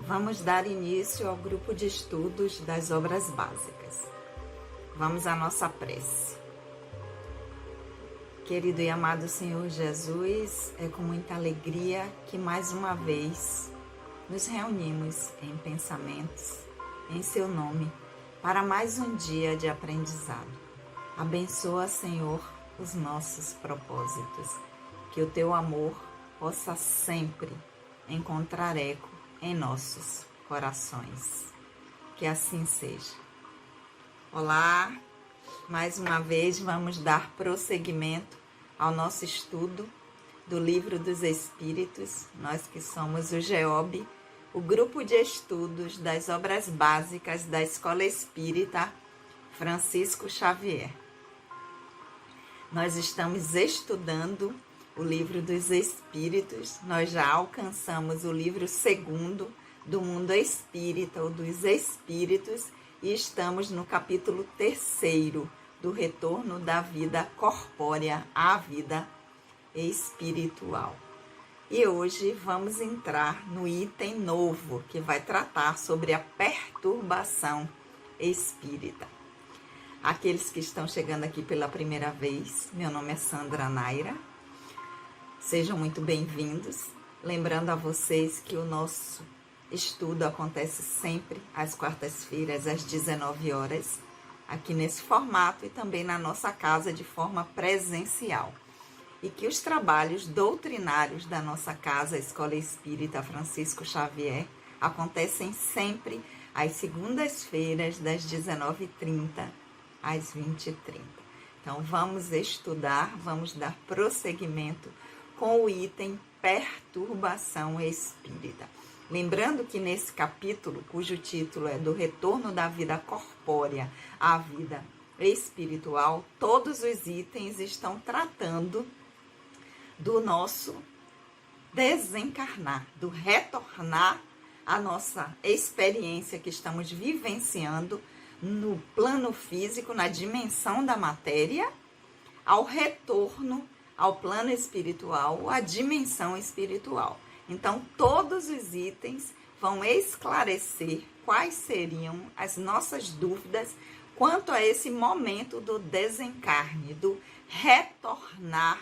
Vamos dar início ao grupo de estudos das obras básicas. Vamos à nossa prece. Querido e amado Senhor Jesus, é com muita alegria que mais uma vez nos reunimos em pensamentos, em Seu nome, para mais um dia de aprendizado. Abençoa, Senhor, os nossos propósitos, que o Teu amor possa sempre encontrar eco em nossos corações. Que assim seja. Olá, mais uma vez vamos dar prosseguimento ao nosso estudo do Livro dos Espíritos, nós que somos o GEOB, o grupo de estudos das obras básicas da Escola Espírita Francisco Xavier. Nós estamos estudando o Livro dos Espíritos, nós já alcançamos o livro 2º do Mundo Espírita, ou dos Espíritos, e estamos no capítulo 3º do Retorno da Vida Corpórea à Vida Espiritual. E hoje vamos entrar no item novo, que vai tratar sobre a perturbação espírita. Aqueles que estão chegando aqui pela primeira vez, meu nome é Sandra Naira. Sejam muito bem-vindos. Lembrando a vocês que o nosso estudo acontece sempre às quartas-feiras, às 19 horas, aqui nesse formato e também na nossa casa de forma presencial. E que os trabalhos doutrinários da nossa casa, Escola Espírita Francisco Xavier, acontecem sempre às segundas-feiras, das 19h30 às 20h30. Então, vamos estudar, vamos dar prosseguimento com o item perturbação espírita. Lembrando que nesse capítulo, cujo título é do Retorno da Vida Corpórea à Vida Espiritual, todos os itens estão tratando do nosso desencarnar, do retornar à nossa experiência que estamos vivenciando no plano físico, na dimensão da matéria, ao retorno ao plano espiritual, à dimensão espiritual. Então, todos os itens vão esclarecer quais seriam as nossas dúvidas quanto a esse momento do desencarne, do retornar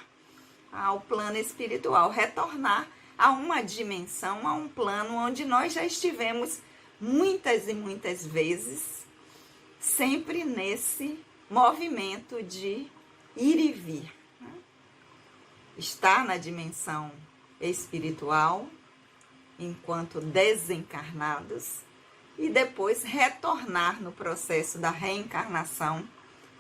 ao plano espiritual, retornar a uma dimensão, a um plano onde nós já estivemos muitas e muitas vezes, sempre nesse movimento de ir e vir. Estar na dimensão espiritual enquanto desencarnados e depois retornar no processo da reencarnação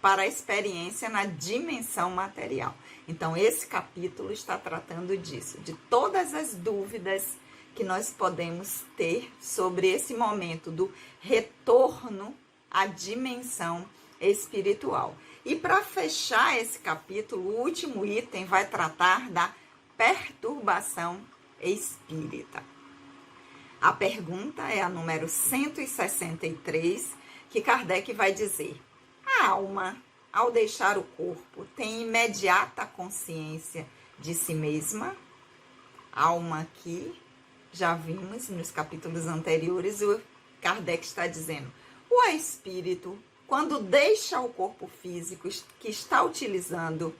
para a experiência na dimensão material. Então, esse capítulo está tratando disso, de todas as dúvidas que nós podemos ter sobre esse momento do retorno à dimensão espiritual. E para fechar esse capítulo, o último item vai tratar da perturbação espírita. A pergunta é a número 163, que Kardec vai dizer: a alma, ao deixar o corpo, tem imediata consciência de si mesma? Alma que já vimos nos capítulos anteriores, o Kardec está dizendo: o espírito, quando deixa o corpo físico que está utilizando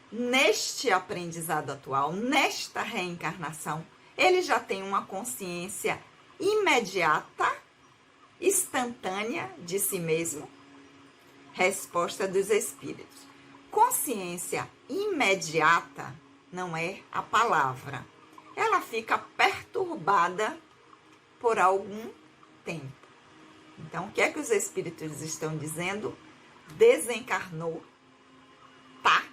neste aprendizado atual, nesta reencarnação, ele já tem uma consciência imediata, instantânea de si mesmo? Resposta dos espíritos: consciência imediata não é a palavra. Ela fica perturbada por algum tempo. Então, o que é que os espíritos estão dizendo? Desencarnou, tá?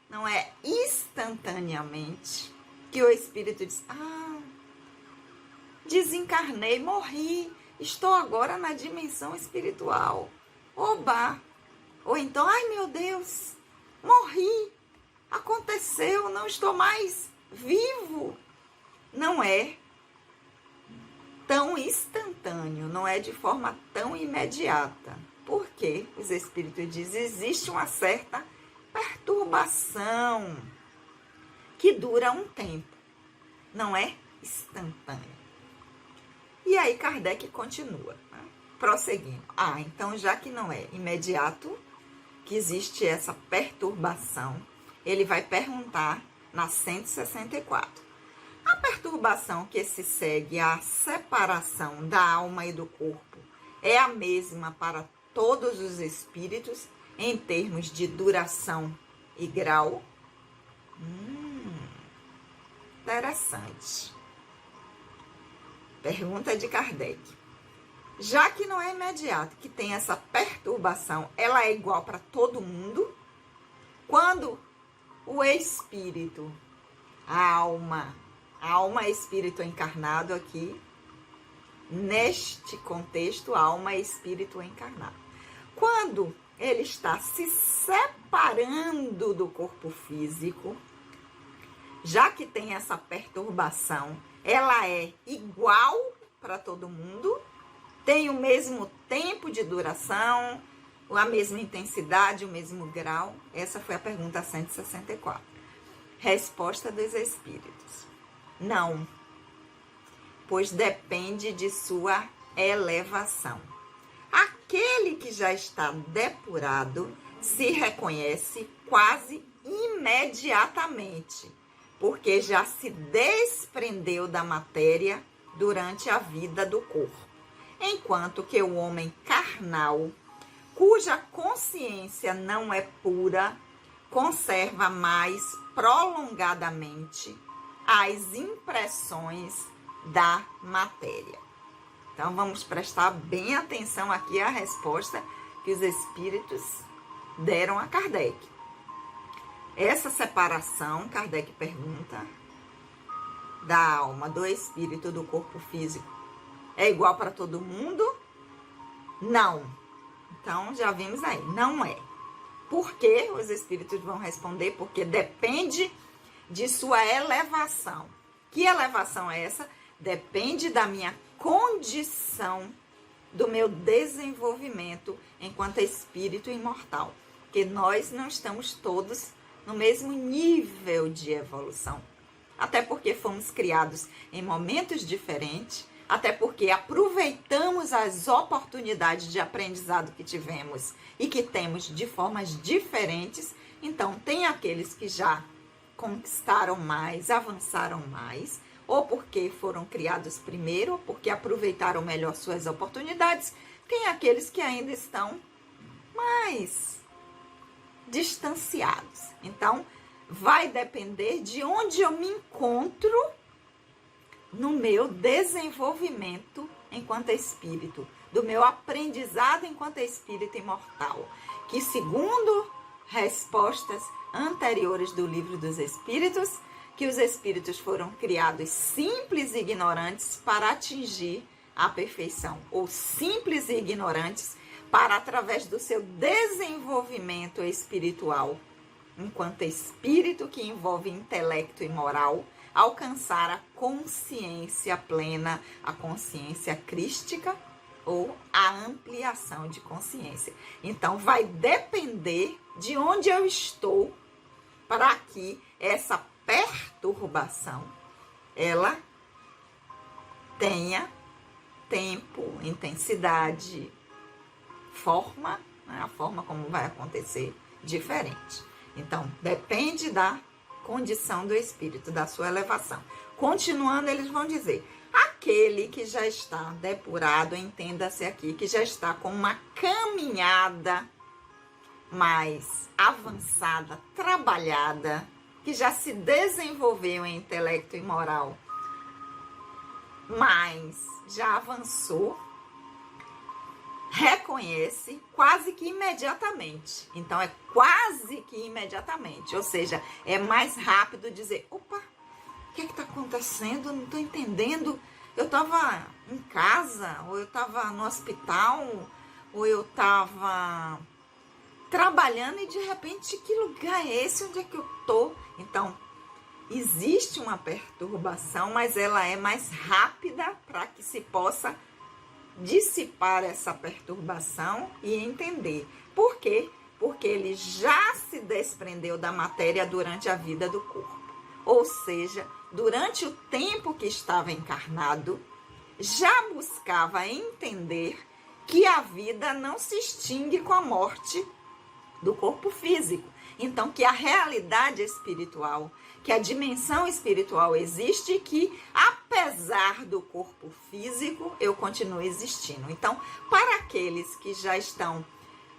Não é instantaneamente que o espírito diz: desencarnei, morri, estou agora na dimensão espiritual. Oba! Ou então, ai meu Deus, morri, aconteceu, não estou mais vivo. Não é tão instantâneo, não é de forma tão imediata. Porque os espíritos dizem: existe uma certa perturbação que dura um tempo, não é instantâneo. E aí Kardec continua, né? Prosseguindo. Então já que não é imediato, que existe essa perturbação, ele vai perguntar na 164. A perturbação que se segue à separação da alma e do corpo é a mesma para todos os espíritos em termos de duração e grau? Interessante. Pergunta de Kardec. Já que não é imediato, que tem essa perturbação, ela é igual para todo mundo? Quando o espírito, a alma é espírito encarnado aqui, neste contexto, alma é espírito encarnado. Quando ele está se separando do corpo físico, já que tem essa perturbação, ela é igual para todo mundo, tem o mesmo tempo de duração, a mesma intensidade, o mesmo grau? Essa foi a pergunta 164. Resposta dos espíritos. Não, pois depende de sua elevação. Aquele que já está depurado se reconhece quase imediatamente, porque já se desprendeu da matéria durante a vida do corpo. Enquanto que o homem carnal, cuja consciência não é pura, conserva mais prolongadamente as impressões da matéria. Então, vamos prestar bem atenção aqui à resposta que os espíritos deram a Kardec. Essa separação, Kardec pergunta, da alma, do espírito, do corpo físico, é igual para todo mundo? Não. Então, já vimos aí, não é. Por que os espíritos vão responder? Porque depende de sua elevação. Que elevação é essa? Depende da minha condição, do meu desenvolvimento enquanto espírito imortal. Porque nós não estamos todos no mesmo nível de evolução. Até porque fomos criados em momentos diferentes, até porque aproveitamos as oportunidades de aprendizado que tivemos e que temos de formas diferentes. Então, tem aqueles que já conquistaram mais, avançaram mais, ou porque foram criados primeiro, ou porque aproveitaram melhor suas oportunidades. Tem aqueles que ainda estão mais distanciados. Então, vai depender de onde eu me encontro no meu desenvolvimento enquanto espírito, do meu aprendizado enquanto espírito imortal, que segundo respostas anteriores do Livro dos Espíritos, que os espíritos foram criados simples e ignorantes para atingir a perfeição, ou simples e ignorantes para, através do seu desenvolvimento espiritual, enquanto espírito que envolve intelecto e moral, alcançar a consciência plena, a consciência crística ou a ampliação de consciência. Então, vai depender de onde eu estou para que essa perturbação, ela tenha tempo, intensidade, forma, né? A forma como vai acontecer diferente. Então, depende da condição do espírito, da sua elevação. Continuando, eles vão dizer, aquele que já está depurado, entenda-se aqui, que já está com uma caminhada mais avançada, trabalhada, que já se desenvolveu em intelecto e moral, mas já avançou, reconhece quase que imediatamente. Então, é quase que imediatamente. Ou seja, é mais rápido dizer, opa, o que está acontecendo? Eu não estou entendendo. Eu estava em casa, ou eu estava no hospital, ou eu estava trabalhando e de repente, que lugar é esse? Onde é que eu estou? Então, existe uma perturbação, mas ela é mais rápida para que se possa dissipar essa perturbação e entender. Por quê? Porque ele já se desprendeu da matéria durante a vida do corpo. Ou seja, durante o tempo que estava encarnado, já buscava entender que a vida não se extingue com a morte do corpo físico. Então, que a realidade espiritual, que a dimensão espiritual existe e que, apesar do corpo físico, eu continuo existindo. Então, para aqueles que já estão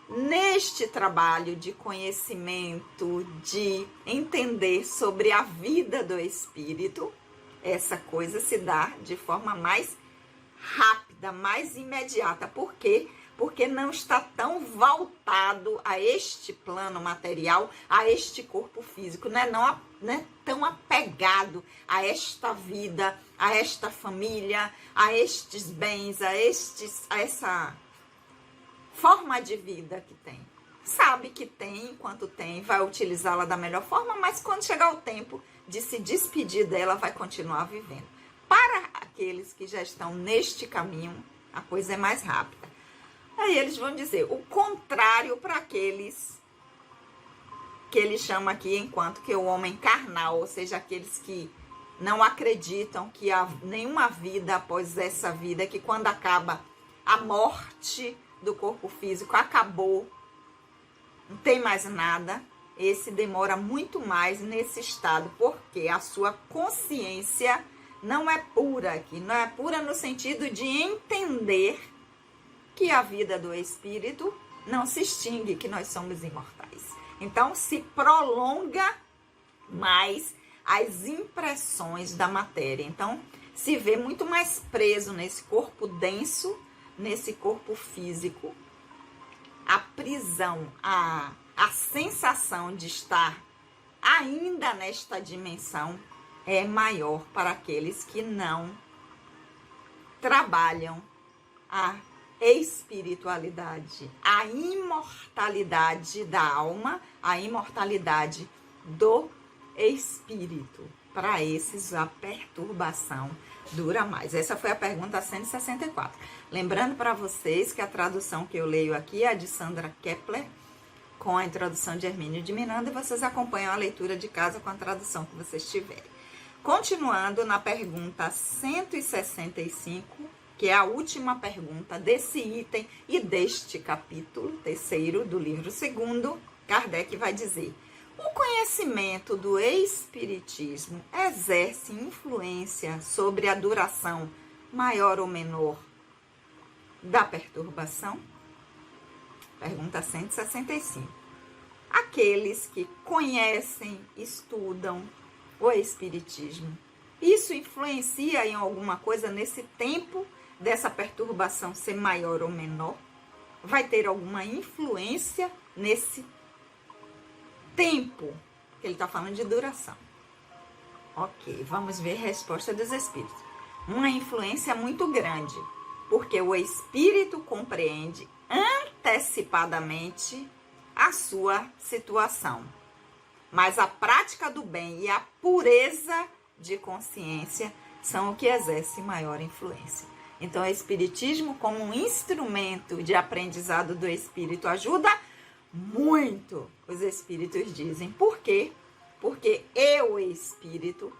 neste trabalho de conhecimento, de entender sobre a vida do espírito, essa coisa se dá de forma mais rápida, mais imediata. Por quê? Porque não está tão voltado a este plano material, a este corpo físico, né? Não é tão apegado a esta vida, a esta família, a estes bens, a essa forma de vida que tem. Sabe que tem, enquanto tem, vai utilizá-la da melhor forma, mas quando chegar o tempo de se despedir dela, vai continuar vivendo. Para aqueles que já estão neste caminho, a coisa é mais rápida. Aí eles vão dizer o contrário para aqueles que ele chama aqui enquanto que o homem carnal, ou seja, aqueles que não acreditam que há nenhuma vida após essa vida, que quando acaba a morte do corpo físico, acabou, não tem mais nada. Esse demora muito mais nesse estado, porque a sua consciência não é pura aqui, não é pura no sentido de entender que a vida do espírito não se extingue, que nós somos imortais. Então, se prolonga mais as impressões da matéria. Então, se vê muito mais preso nesse corpo denso, nesse corpo físico. A prisão, a sensação de estar ainda nesta dimensão é maior para aqueles que não trabalham a espiritualidade, a imortalidade da alma, a imortalidade do espírito. Para esses, a perturbação dura mais. Essa foi a pergunta 164. Lembrando para vocês que a tradução que eu leio aqui é a de Sandra Kepler, com a introdução de Hermínio de Miranda, e vocês acompanham a leitura de casa com a tradução que vocês tiverem. Continuando na pergunta 165, que é a última pergunta desse item e deste capítulo terceiro do livro segundo, Kardec vai dizer: o conhecimento do espiritismo exerce influência sobre a duração maior ou menor da perturbação? Pergunta 165. Aqueles que conhecem, estudam o espiritismo, isso influencia em alguma coisa nesse tempo dessa perturbação ser maior ou menor? Vai ter alguma influência nesse tempo, que ele está falando de duração? Ok, vamos ver a resposta dos espíritos. Uma influência muito grande, porque o espírito compreende antecipadamente a sua situação. Mas a prática do bem e a pureza de consciência são o que exerce maior influência. Então, o espiritismo, como um instrumento de aprendizado do espírito, ajuda muito, os espíritos dizem. Por quê? Porque eu, espírito,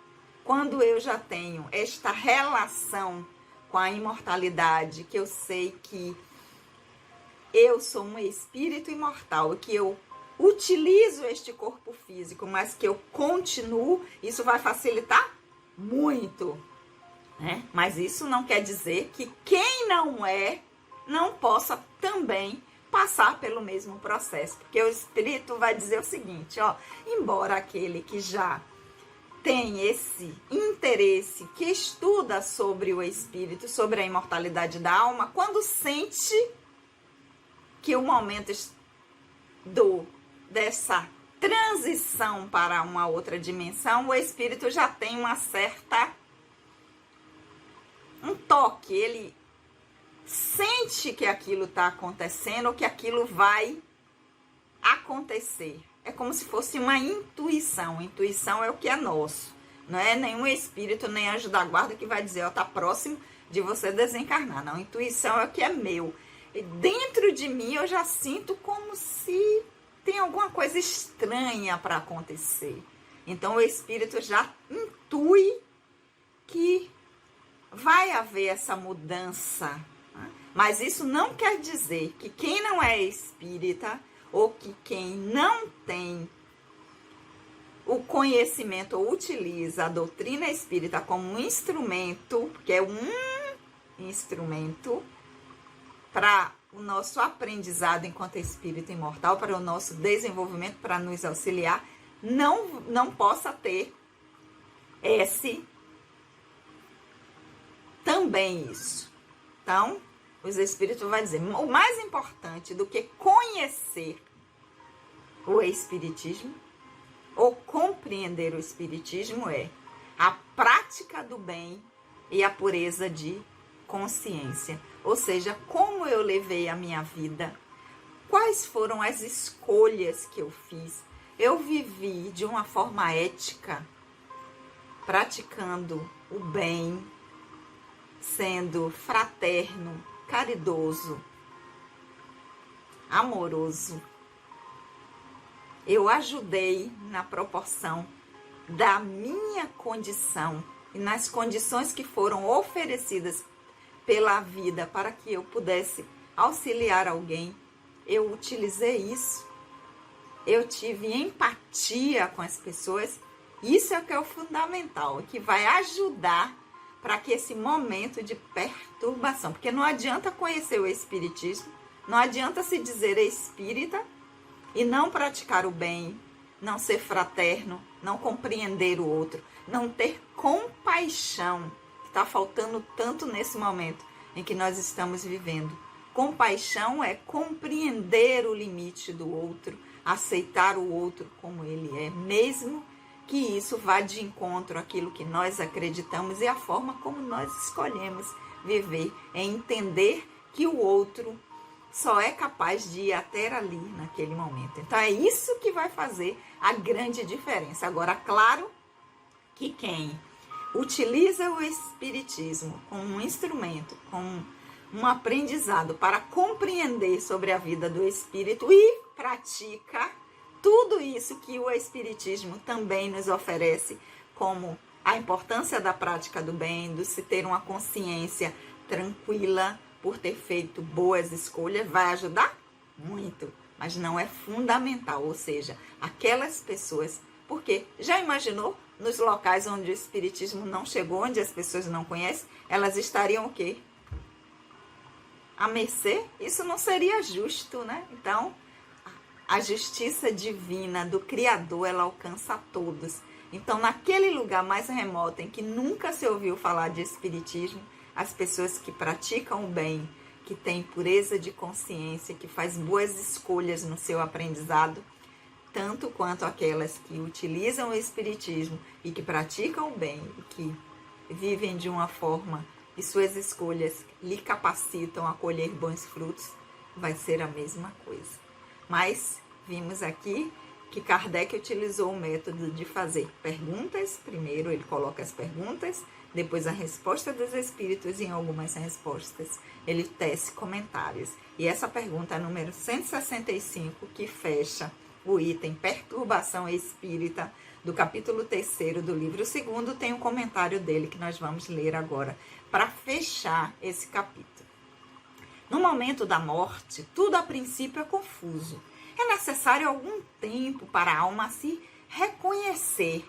quando eu já tenho esta relação com a imortalidade, que eu sei que eu sou um espírito imortal, que eu utilizo este corpo físico, mas que eu continuo, isso vai facilitar muito, né? Mas isso não quer dizer que quem não é, não possa também passar pelo mesmo processo, porque o espírito vai dizer o seguinte, ó, embora aquele que já tem esse interesse, que estuda sobre o espírito, sobre a imortalidade da alma, quando sente que o momento dessa transição para uma outra dimensão, o espírito já tem um toque, ele sente que aquilo está acontecendo, que aquilo vai acontecer. É como se fosse uma intuição. Intuição é o que é nosso. Não é nenhum espírito, nem anjo da guarda que vai dizer, ó, tá próximo de você desencarnar. Não, intuição é o que é meu. E dentro de mim eu já sinto como se tem alguma coisa estranha para acontecer. Então o espírito já intui que vai haver essa mudança. Né? Mas isso não quer dizer que quem não é espírita ou que quem não tem o conhecimento ou utiliza a doutrina espírita como um instrumento, que é um instrumento para o nosso aprendizado enquanto espírito imortal, para o nosso desenvolvimento, para nos auxiliar, não possa ter também isso. Então, os espíritos vão dizer, o mais importante do que conhecer o espiritismo ou compreender o espiritismo é a prática do bem e a pureza de consciência. Ou seja, como eu levei a minha vida, quais foram as escolhas que eu fiz. Eu vivi de uma forma ética, praticando o bem, sendo fraterno, caridoso, amoroso. Eu ajudei na proporção da minha condição e nas condições que foram oferecidas pela vida para que eu pudesse auxiliar alguém. Eu utilizei isso. Eu tive empatia com as pessoas. Isso é o que é o fundamental, que vai ajudar para que esse momento de perturbação, porque não adianta conhecer o espiritismo, não adianta se dizer espírita e não praticar o bem, não ser fraterno, não compreender o outro, não ter compaixão, que está faltando tanto nesse momento em que nós estamos vivendo. Compaixão é compreender o limite do outro, aceitar o outro como ele é, mesmo que isso vá de encontro àquilo que nós acreditamos e a forma como nós escolhemos viver, é entender que o outro só é capaz de ir até ali naquele momento. Então é isso que vai fazer a grande diferença. Agora, claro que quem utiliza o espiritismo como um instrumento, como um aprendizado para compreender sobre a vida do espírito e pratica tudo isso que o espiritismo também nos oferece, como a importância da prática do bem, de se ter uma consciência tranquila por ter feito boas escolhas, vai ajudar muito, mas não é fundamental. Ou seja, aquelas pessoas, porque já imaginou nos locais onde o espiritismo não chegou, onde as pessoas não conhecem, elas estariam o quê? À mercê? Isso não seria justo, né? Então, a justiça divina do Criador, ela alcança a todos. Então, naquele lugar mais remoto em que nunca se ouviu falar de espiritismo, as pessoas que praticam o bem, que têm pureza de consciência, que faz boas escolhas no seu aprendizado, tanto quanto aquelas que utilizam o espiritismo e que praticam o bem, e que vivem de uma forma e suas escolhas lhe capacitam a colher bons frutos, vai ser a mesma coisa. Mas vimos aqui que Kardec utilizou o método de fazer perguntas. Primeiro ele coloca as perguntas, depois a resposta dos espíritos e em algumas respostas ele tece comentários. E essa pergunta número 165, que fecha o item Perturbação Espírita, do capítulo 3º do livro 2º, tem um comentário dele que nós vamos ler agora, para fechar esse capítulo. No momento da morte, tudo a princípio é confuso. É necessário algum tempo para a alma se reconhecer,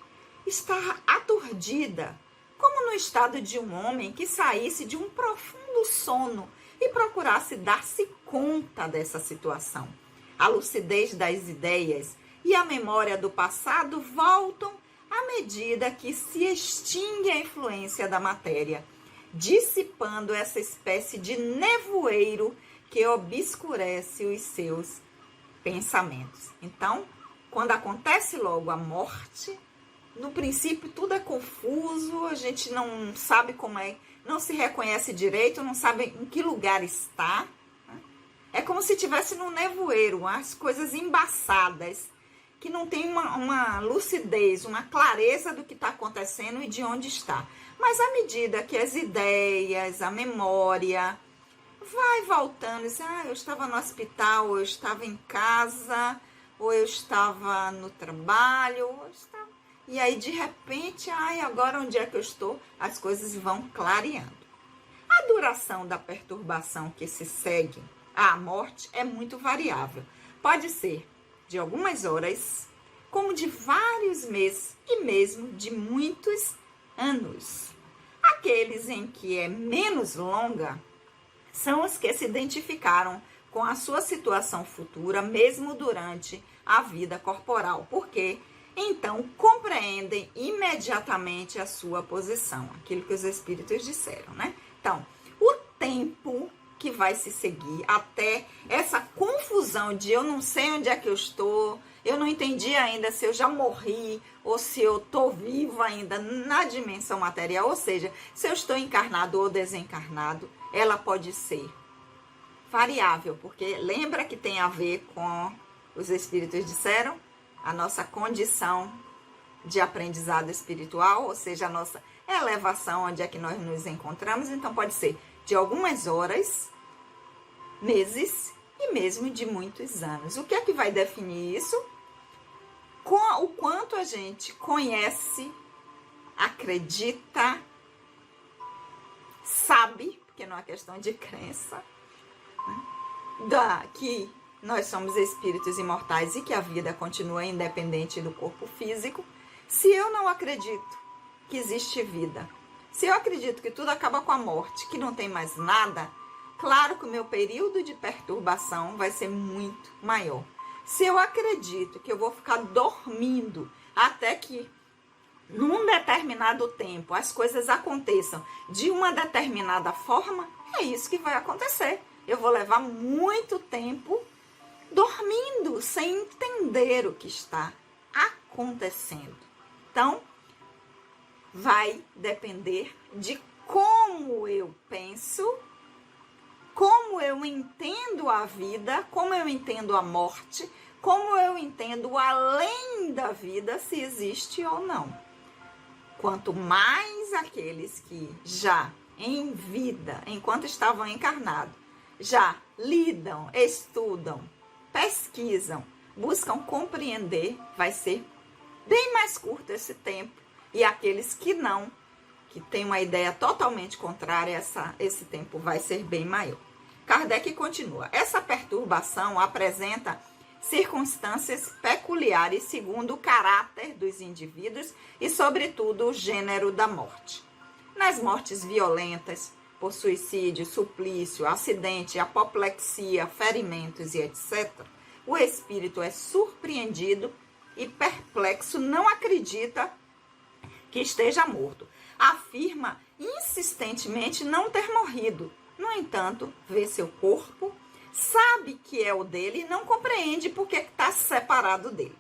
estar aturdida, como no estado de um homem que saísse de um profundo sono e procurasse dar-se conta dessa situação. A lucidez das ideias e a memória do passado voltam à medida que se extingue a influência da matéria, dissipando essa espécie de nevoeiro que obscurece os seus pensamentos. Então, quando acontece logo a morte, no princípio tudo é confuso, a gente não sabe como é, não se reconhece direito, não sabe em que lugar está. É como se estivesse num nevoeiro, as coisas embaçadas, que não tem uma lucidez, uma clareza do que está acontecendo e de onde está. Mas à medida que as ideias, a memória vai voltando, diz, eu estava no hospital, ou eu estava em casa, ou eu estava no trabalho, ou eu estava... E aí, de repente, agora onde é que eu estou? As coisas vão clareando. A duração da perturbação que se segue à morte é muito variável. Pode ser de algumas horas, como de vários meses e mesmo de muitos anos. Aqueles em que é menos longa são os que se identificaram com a sua situação futura, mesmo durante a vida corporal, porque então compreendem imediatamente a sua posição, aquilo que os espíritos disseram, né? Então, o tempo que vai se seguir até essa confusão de eu não sei onde é que eu estou, eu não entendi ainda se eu já morri ou se eu estou vivo ainda na dimensão material, ou seja, se eu estou encarnado ou desencarnado, ela pode ser variável, porque lembra que tem a ver com, os espíritos disseram, a nossa condição de aprendizado espiritual, ou seja, a nossa elevação, onde é que nós nos encontramos. Então pode ser de algumas horas, meses e mesmo de muitos anos. O que é que vai definir isso? Com o quanto a gente conhece, acredita, sabe, porque não é questão de crença, né? Que nós somos espíritos imortais e que a vida continua independente do corpo físico. Se eu não acredito que existe vida, se eu acredito que tudo acaba com a morte, que não tem mais nada, claro que o meu período de perturbação vai ser muito maior. Se eu acredito que eu vou ficar dormindo até que num determinado tempo as coisas aconteçam de uma determinada forma, é isso que vai acontecer. Eu vou levar muito tempo dormindo, sem entender o que está acontecendo. Então, vai depender de como eu penso, como eu entendo a vida, como eu entendo a morte, como eu entendo o além da vida, se existe ou não. Quanto mais aqueles que já em vida, enquanto estavam encarnados, já lidam, estudam, pesquisam, buscam compreender, vai ser bem mais curto esse tempo. E aqueles que não, que têm uma ideia totalmente contrária, esse tempo vai ser bem maior. Kardec continua. Essa perturbação apresenta circunstâncias peculiares segundo o caráter dos indivíduos e, sobretudo, o gênero da morte. Nas mortes violentas, por suicídio, suplício, acidente, apoplexia, ferimentos e etc., o espírito é surpreendido e perplexo, não acredita que esteja morto. Afirma insistentemente não ter morrido. No entanto, vê seu corpo, sabe que é o dele e não compreende porque está separado dele.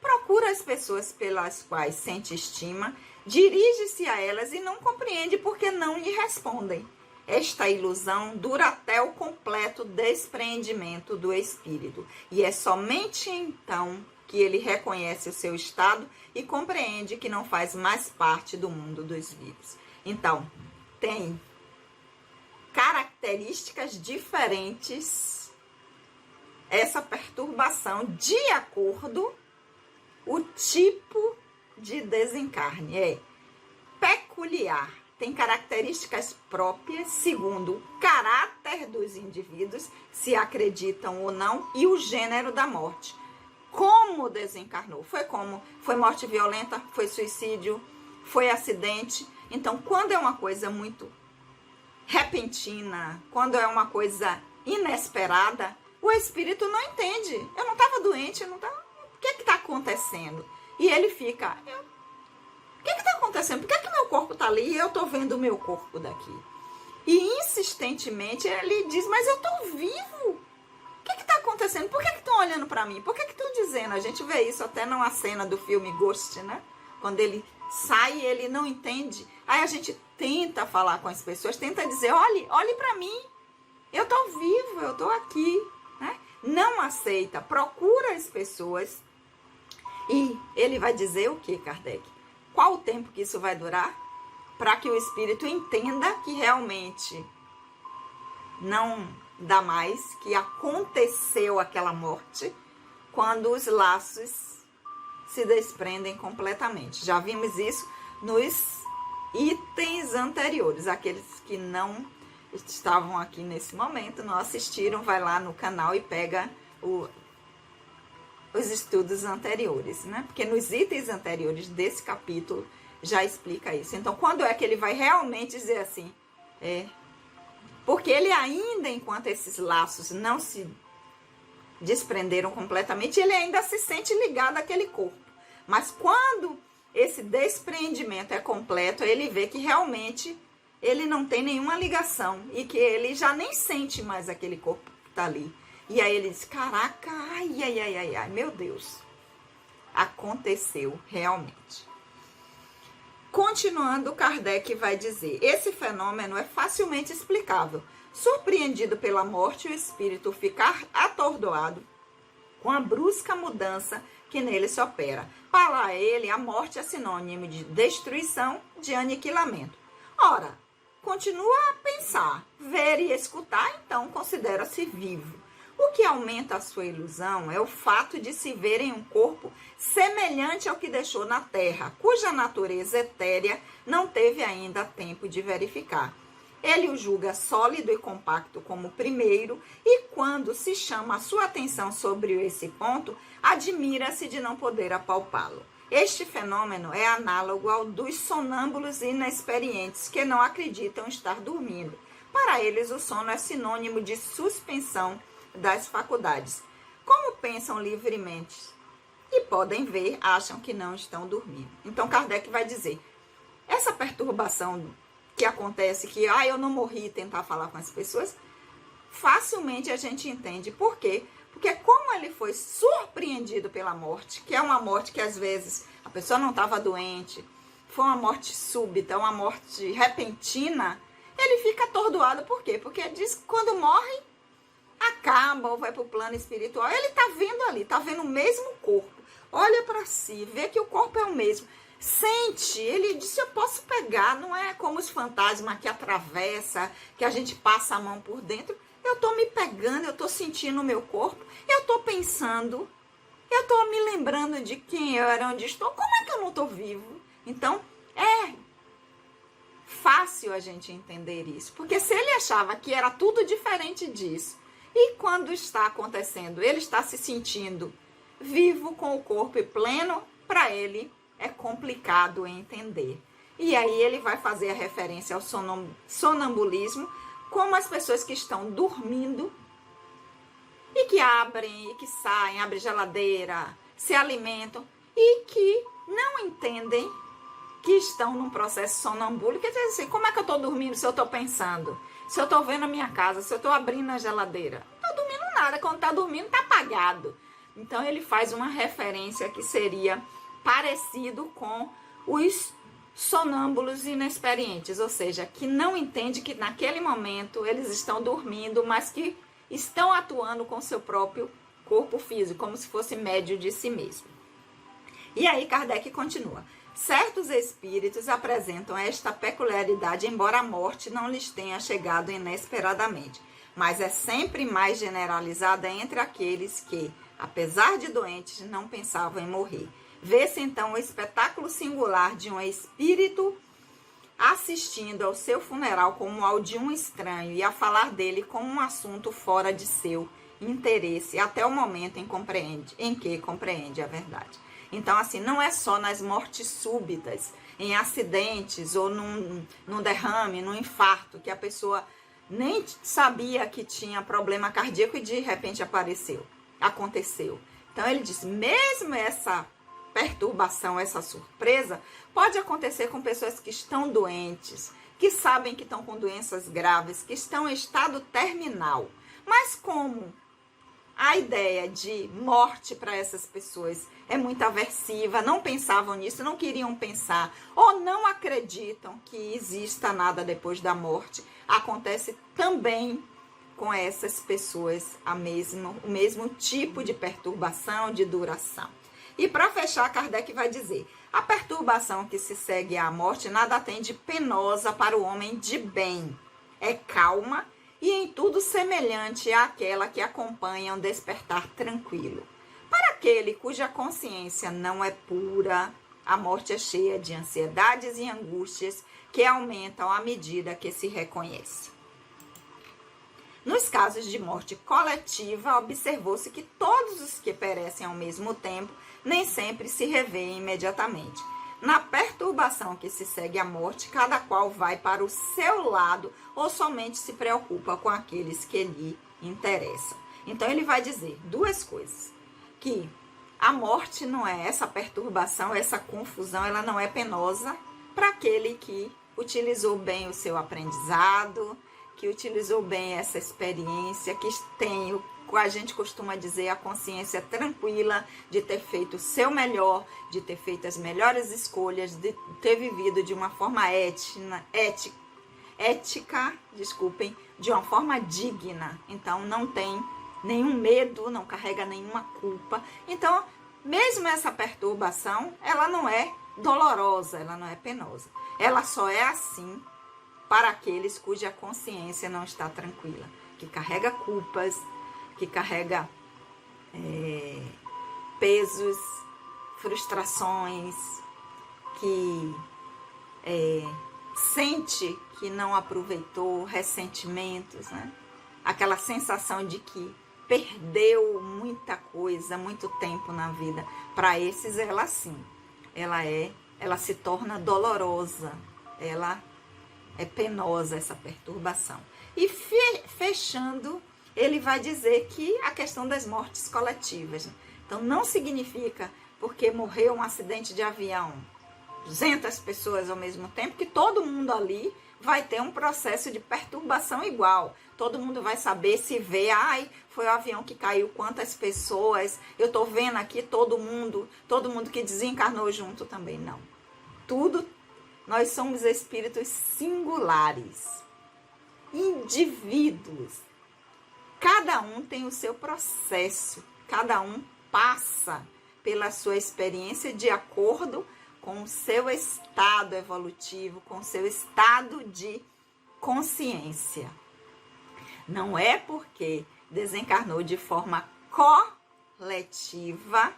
Procura as pessoas pelas quais sente estima, dirige-se a elas e não compreende porque não lhe respondem. Esta ilusão dura até o completo despreendimento do espírito, e é somente então que ele reconhece o seu estado e compreende que não faz mais parte do mundo dos vivos. Então, tem características diferentes essa perturbação de acordo o tipo de desencarne. É peculiar, tem características próprias segundo o caráter dos indivíduos, se acreditam ou não, e o gênero da morte. Como desencarnou? Foi morte violenta, foi suicídio, foi acidente. Então, quando é uma coisa muito repentina, quando é uma coisa inesperada, o espírito não entende. Eu não estava doente, eu não estava... O que está acontecendo? E ele fica... O que está acontecendo? Por que meu corpo está ali e eu estou vendo o meu corpo daqui? E insistentemente ele diz, mas eu estou vivo. O que está acontecendo? Por que estão olhando para mim? Por que estão dizendo? A gente vê isso até numa cena do filme Ghost, né? Quando ele sai e ele não entende. Aí a gente tenta falar com as pessoas, tenta dizer, olhe para mim. Eu estou vivo, eu estou aqui. Né? Não aceita, procura as pessoas. E ele vai dizer o que, Kardec? Qual o tempo que isso vai durar? Para que o espírito entenda que realmente não dá mais, que aconteceu aquela morte, quando os laços se desprendem completamente. Já vimos isso nos itens anteriores, aqueles que não estavam aqui nesse momento, não assistiram, vai lá no canal e pega os estudos anteriores, né? Porque nos itens anteriores desse capítulo já explica isso. Então, quando é que ele vai realmente dizer assim? Porque ele ainda, enquanto esses laços não se desprenderam completamente, ele ainda se sente ligado àquele corpo. Mas quando esse despreendimento é completo, ele vê que realmente ele não tem nenhuma ligação e que ele já nem sente mais aquele corpo que está ali. E aí ele diz, caraca, ai, meu Deus, aconteceu realmente. Continuando, Kardec vai dizer, esse fenômeno é facilmente explicável. Surpreendido pela morte, o espírito ficar atordoado com a brusca mudança que nele se opera. Para ele, a morte é sinônimo de destruição, de aniquilamento. Ora, continua a pensar, ver e escutar, então considera-se vivo. O que aumenta a sua ilusão é o fato de se ver em um corpo semelhante ao que deixou na terra, cuja natureza etérea não teve ainda tempo de verificar. Ele o julga sólido e compacto como o primeiro, e quando se chama a sua atenção sobre esse ponto, admira-se de não poder apalpá-lo. Este fenômeno é análogo ao dos sonâmbulos inexperientes que não acreditam estar dormindo. Para eles, o sono é sinônimo de suspensão das faculdades. Como pensam livremente e podem ver, acham que não estão dormindo. Então, Kardec vai dizer, essa perturbação que acontece, que eu não morri, tentar falar com as pessoas, facilmente a gente entende. Por quê? Porque como ele foi surpreendido pela morte, que é uma morte que às vezes a pessoa não estava doente, foi uma morte súbita, uma morte repentina, ele fica atordoado. Por quê? Porque diz que quando morre, acaba ou vai para o plano espiritual, ele está vendo ali, está vendo o mesmo corpo, olha para si, vê que o corpo é o mesmo, sente, ele disse, eu posso pegar, não é como os fantasmas que atravessa, que a gente passa a mão por dentro, eu estou me pegando, eu estou sentindo o meu corpo, eu estou pensando, eu estou me lembrando de quem eu era, onde estou, como é que eu não estou vivo? Então, é fácil a gente entender isso, porque se ele achava que era tudo diferente disso, e quando está acontecendo, ele está se sentindo vivo com o corpo e pleno, para ele é complicado entender. E aí ele vai fazer a referência ao sonambulismo, como as pessoas que estão dormindo e que abrem e que saem, abrem geladeira, se alimentam e que não entendem que estão num processo sonambúlico. Quer dizer assim, como é que eu estou dormindo se eu estou pensando? Se eu estou vendo a minha casa, se eu estou abrindo a geladeira? Não estou dormindo nada, quando está dormindo está apagado. Então ele faz uma referência que seria parecido com os sonâmbulos inexperientes, ou seja, que não entende que naquele momento eles estão dormindo, mas que estão atuando com seu próprio corpo físico, como se fosse médio de si mesmo. E aí Kardec continua. Certos espíritos apresentam esta peculiaridade, embora a morte não lhes tenha chegado inesperadamente, mas é sempre mais generalizada entre aqueles que, apesar de doentes, não pensavam em morrer. Vê-se então o espetáculo singular de um espírito assistindo ao seu funeral como ao de um estranho e a falar dele como um assunto fora de seu interesse, até o momento em que compreende a verdade. Então, assim, não é só nas mortes súbitas, em acidentes ou num derrame, num infarto, que a pessoa nem sabia que tinha problema cardíaco e de repente aconteceu. Então, ele diz, mesmo essa perturbação, essa surpresa, pode acontecer com pessoas que estão doentes, que sabem que estão com doenças graves, que estão em estado terminal. Mas como a ideia de morte para essas pessoas é muito aversiva, não pensavam nisso, não queriam pensar, ou não acreditam que exista nada depois da morte, acontece também com essas pessoas o mesmo tipo de perturbação, de duração. E para fechar, Kardec vai dizer, a perturbação que se segue à morte nada tem de penosa para o homem de bem, é calma e em tudo semelhante àquela que acompanha um despertar tranquilo. Para aquele cuja consciência não é pura, a morte é cheia de ansiedades e angústias que aumentam à medida que se reconhece. Nos casos de morte coletiva, observou-se que todos os que perecem ao mesmo tempo nem sempre se revêem imediatamente. Na perturbação que se segue à morte, cada qual vai para o seu lado ou somente se preocupa com aqueles que lhe interessam. Então ele vai dizer duas coisas, que a morte não é essa perturbação, essa confusão, ela não é penosa para aquele que utilizou bem o seu aprendizado, que utilizou bem essa experiência, que tem, a gente costuma dizer, a consciência tranquila de ter feito o seu melhor, de ter feito as melhores escolhas, de ter vivido de uma forma ética, de uma forma digna. Então não tem nenhum medo, não carrega nenhuma culpa. Então, mesmo essa perturbação, ela não é dolorosa, ela não é penosa. Ela só é assim para aqueles cuja consciência não está tranquila, que carrega culpas, que carrega pesos, frustrações, que sente que não aproveitou, ressentimentos, né? Aquela sensação de que perdeu muita coisa, muito tempo na vida. Para esses, ela sim, ela se torna dolorosa, ela é penosa, essa perturbação. E fechando, ele vai dizer que a questão das mortes coletivas. Então, não significa, porque morreu um acidente de avião, 200 pessoas ao mesmo tempo, que todo mundo ali vai ter um processo de perturbação igual. Todo mundo vai saber se vê, foi o avião que caiu, quantas pessoas, eu estou vendo aqui todo mundo que desencarnou junto também. Não. Nós somos espíritos singulares, indivíduos. Cada um tem o seu processo, cada um passa pela sua experiência de acordo com o seu estado evolutivo, com o seu estado de consciência. Não é porque desencarnou de forma coletiva,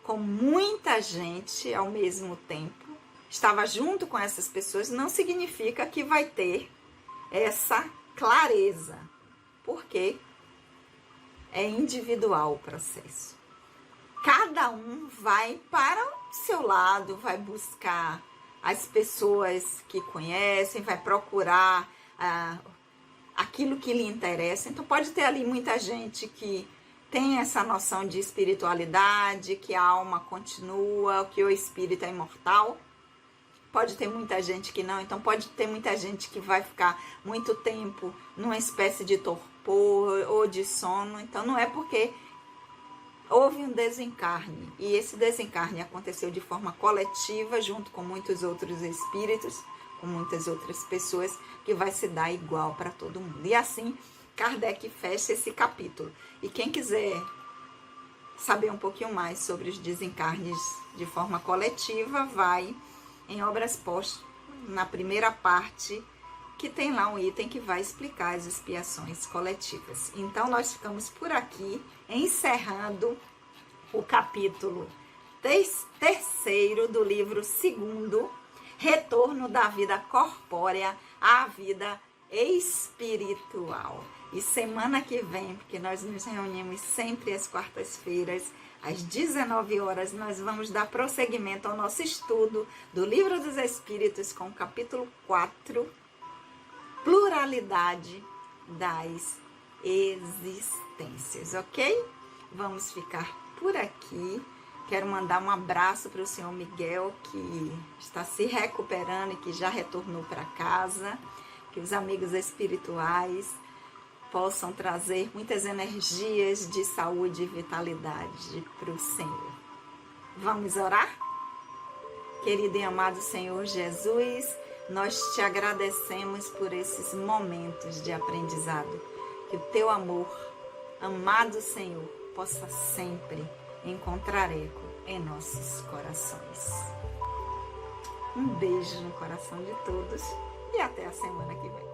com muita gente ao mesmo tempo, estava junto com essas pessoas, não significa que vai ter essa clareza, porque é individual o processo. Cada um vai para o seu lado, vai buscar as pessoas que conhecem, vai procurar aquilo que lhe interessa. Então pode ter ali muita gente que tem essa noção de espiritualidade, que a alma continua, que o espírito é imortal. Pode ter muita gente que não, então pode ter muita gente que vai ficar muito tempo numa espécie de torpor ou de sono. Então não é porque houve um desencarne, e esse desencarne aconteceu de forma coletiva, junto com muitos outros espíritos, com muitas outras pessoas, que vai se dar igual para todo mundo. E assim, Kardec fecha esse capítulo. E quem quiser saber um pouquinho mais sobre os desencarnes de forma coletiva, vai em Obras Póstumas, na primeira parte, que tem lá um item que vai explicar as expiações coletivas. Então, nós ficamos por aqui, encerrando o capítulo 3º do livro 2º, Retorno da Vida Corpórea à Vida Espiritual. E semana que vem, porque nós nos reunimos sempre às quartas-feiras, às 19 horas, nós vamos dar prosseguimento ao nosso estudo do Livro dos Espíritos, com o capítulo 4, Pluralidade das Existências, ok? Vamos ficar por aqui. Quero mandar um abraço para o senhor Miguel, que está se recuperando e que já retornou para casa. Que os amigos espirituais possam trazer muitas energias de saúde e vitalidade para o Senhor. Vamos orar? Querido e amado Senhor Jesus, nós te agradecemos por esses momentos de aprendizado. Que o teu amor, amado Senhor, possa sempre encontrar eco em nossos corações. Um beijo no coração de todos e até a semana que vem.